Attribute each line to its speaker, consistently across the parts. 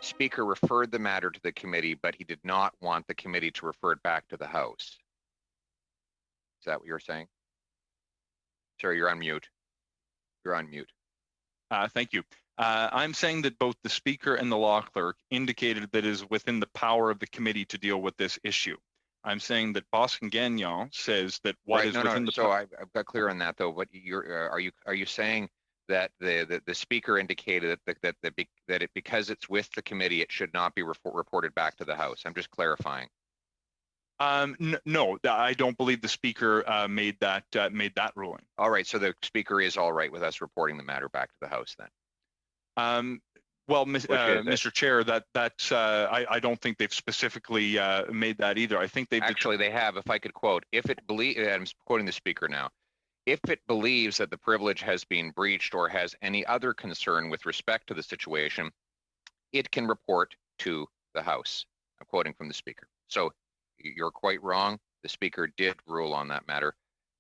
Speaker 1: Speaker referred the matter to the committee, but he did not want the committee to refer it back to the House. Is that what you're saying? Sir, you're on mute. You're on mute.
Speaker 2: Thank you. I'm saying that both the Speaker and the law clerk indicated that it is within the power of the committee to deal with this issue. I'm saying that Boston Gagnon says that what is within the.
Speaker 1: So I've got clear on that though. What are you saying that the Speaker indicated that because it's with the committee, it should not be reported back to the House? I'm just clarifying.
Speaker 2: No, I don't believe the Speaker made that ruling.
Speaker 1: All right, so the Speaker is all right with us reporting the matter back to the House then.
Speaker 2: Well, Mr. Chair, that's I don't think they've specifically made that either. I think they've
Speaker 1: actually they have. If I could quote, I'm quoting the Speaker now. If it believes that the privilege has been breached or has any other concern with respect to the situation, it can report to the House. I'm quoting from the Speaker. So you're quite wrong. The Speaker did rule on that matter,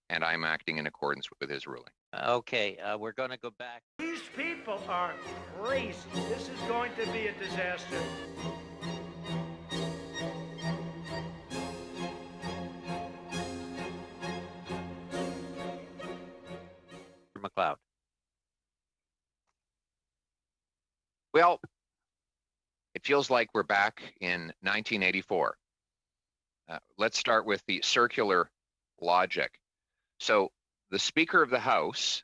Speaker 1: and I'm acting in accordance with his ruling.
Speaker 3: Okay, we're going to go back.
Speaker 4: These people are crazy. This is going to be a disaster.
Speaker 3: McLeod.
Speaker 1: Well, it feels like we're back in 1984. Let's start with the circular logic. So the Speaker of the House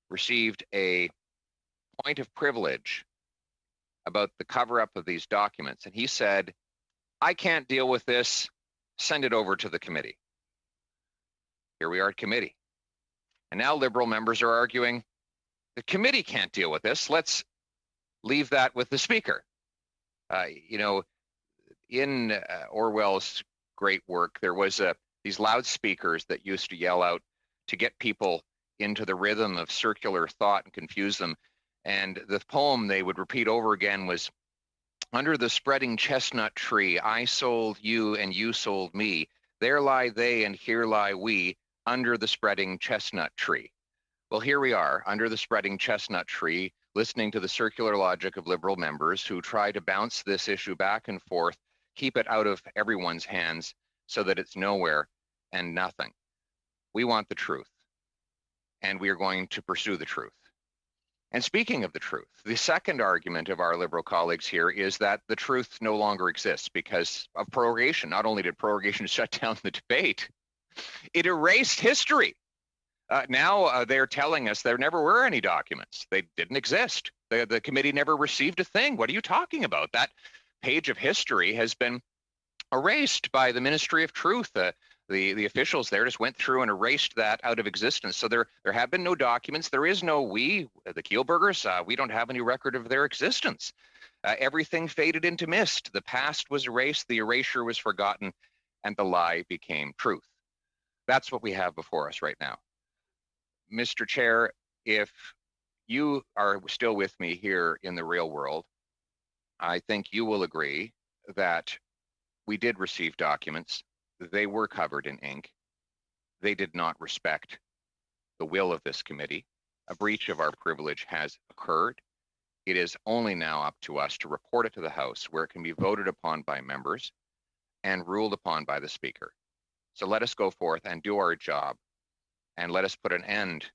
Speaker 1: received a point of privilege about the cover-up of these documents, and he said, I can't deal with this, send it over to the committee. Here we are at committee. And now Liberal members are arguing, the committee can't deal with this, let's leave that with the Speaker. In Orwell's great work, there was these loudspeakers that used to yell out to get people into the rhythm of circular thought and confuse them. And the poem they would repeat over again was, under the spreading chestnut tree, I sold you and you sold me. There lie they and here lie we, under the spreading chestnut tree. Well, here we are, under the spreading chestnut tree, listening to the circular logic of Liberal members who try to bounce this issue back and forth, keep it out of everyone's hands so that it's nowhere and nothing. We want the truth, and we are going to pursue the truth. And speaking of the truth, the second argument of our Liberal colleagues here is that the truth no longer exists because of prorogation. Not only did prorogation shut down the debate, it erased history. Now they're telling us there never were any documents. They didn't exist. The committee never received a thing. What are you talking about? That page of history has been erased by the Ministry of Truth. The officials there just went through and erased that out of existence. So there have been no documents. There is no the Kielburgers, we don't have any record of their existence. Everything faded into mist. The past was erased, the erasure was forgotten, and the lie became truth. That's what we have before us right now. Mr. Chair, if you are still with me here in the real world, I think you will agree that we did receive documents. They were covered in ink. They did not respect the will of this committee. A breach of our privilege has occurred. It is only now up to us to report it to the House where it can be voted upon by members and ruled upon by the Speaker. So let us go forth and do our job, and let us put an end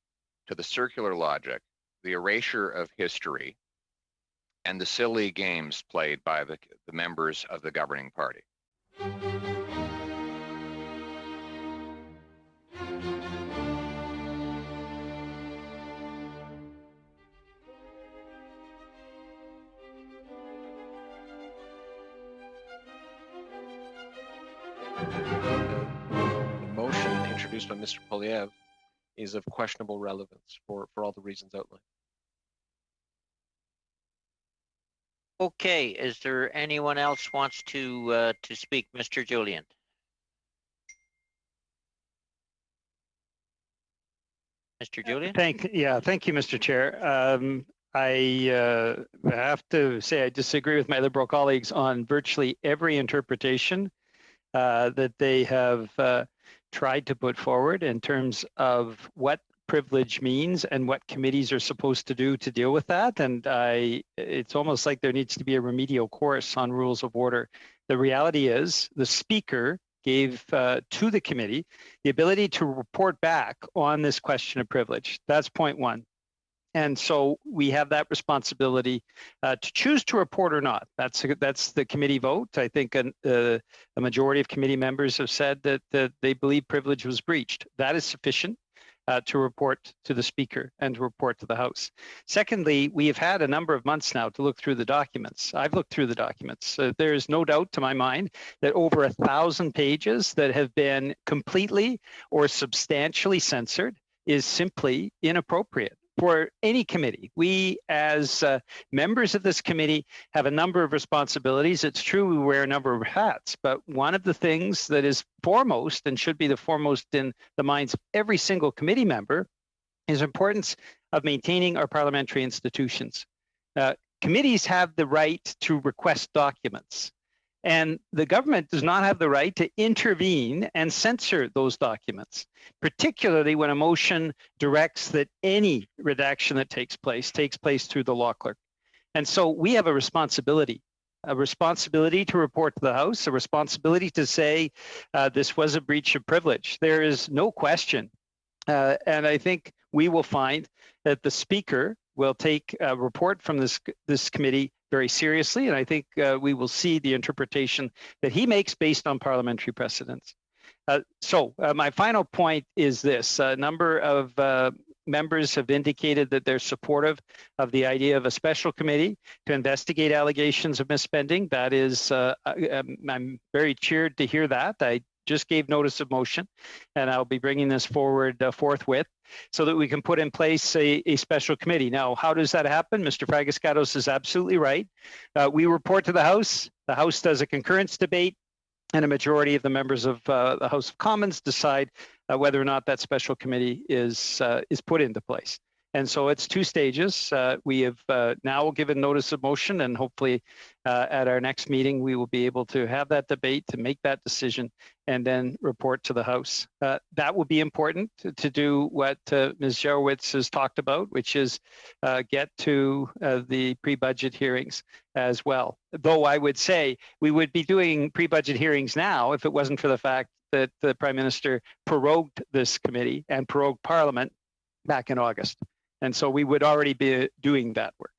Speaker 1: to the circular logic, the erasure of history, and the silly games played by the members of the governing party.
Speaker 5: The motion introduced by Mr. Poilievre is of questionable relevance for all the reasons outlined.
Speaker 3: Okay, is there anyone else wants to speak? Mr. Julian. Mr. Julian?
Speaker 6: Thank you, Mr. Chair. I have to say I disagree with my Liberal colleagues on virtually every interpretation that they have tried to put forward in terms of what privilege means and what committees are supposed to do to deal with that. And it's almost like there needs to be a remedial course on rules of order. The reality is the speaker gave to the committee the ability to report back on this question of privilege. That's point one. And so we have that responsibility to choose to report or not. That's the committee vote. I think a majority of committee members have said that they believe privilege was breached. That is sufficient to report to the speaker and to report to the House. Secondly, we have had a number of months now to look through the documents. I've looked through the documents. There is no doubt to my mind that over 1,000 pages that have been completely or substantially censored is simply inappropriate for any committee. We, as members of this committee, have a number of responsibilities. It's true we wear a number of hats, but one of the things that is foremost and should be the foremost in the minds of every single committee member is the importance of maintaining our parliamentary institutions. Committees have the right to request documents, and the government does not have the right to intervene and censor those documents, particularly when a motion directs that any redaction that takes place through the law clerk. And so we have a responsibility to report to the House, a responsibility to say this was a breach of privilege. There is no question. And I think we will find that the Speaker will take a report from this committee very seriously, and I think we will see the interpretation that he makes based on parliamentary precedents. So my final point is this. A number of members have indicated that they're supportive of the idea of a special committee to investigate allegations of misspending. That is, I'm very cheered to hear that. I just gave notice of motion, and I'll be bringing this forward forthwith so that we can put in place a special committee. Now, how does that happen? Mr. Fragascatos is absolutely right. We report to the House does a concurrence debate, and a majority of the members of the House of Commons decide whether or not that special committee is put into place. And so it's two stages. We have now given notice of motion, and hopefully at our next meeting, we will be able to have that debate, to make that decision, and then report to the House. That will be important to do what Ms. Jarowitz has talked about, which is get to the pre-budget hearings as well. Though I would say we would be doing pre-budget hearings now if it wasn't for the fact that the Prime Minister prorogued this committee and prorogued Parliament back in August. And so we would already be doing that work.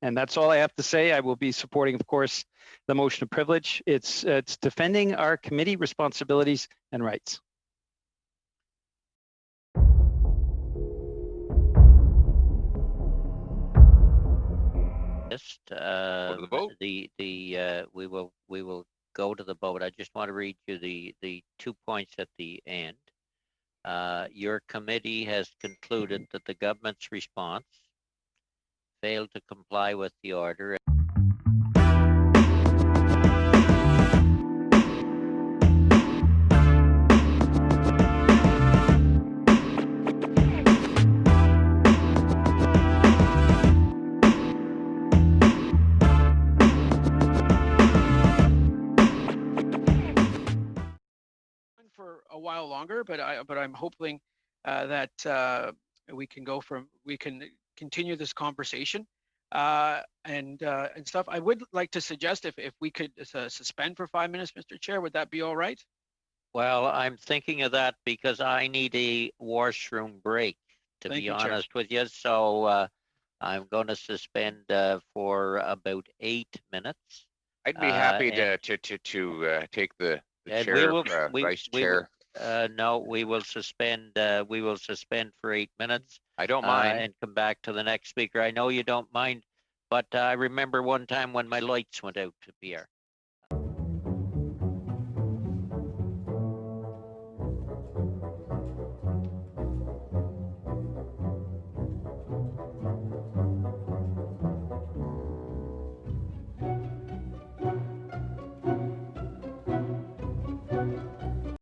Speaker 6: And that's all I have to say. I will be supporting, of course, the motion of privilege. It's defending our committee responsibilities and rights.
Speaker 3: Just
Speaker 1: Go to the vote.
Speaker 3: we will go to the vote. I just want to read you the 2 points at the end. Your committee has concluded that the government's response failed to comply with the order.
Speaker 7: For a while longer, but I'm hoping that we can continue this conversation and stuff. I would like to suggest if we could suspend for 5 minutes, Mr. Chair. Would that be all right?
Speaker 3: Well, I'm thinking of that because I need a washroom break, to be honest with you. So I'm going to suspend for about 8 minutes.
Speaker 1: I'd be happy to take the chair, vice chair.
Speaker 3: No, we will suspend. We will suspend for 8 minutes.
Speaker 1: I don't mind.
Speaker 3: And come back to the next speaker. I know you don't mind, but I remember one time when my lights went out, Pierre.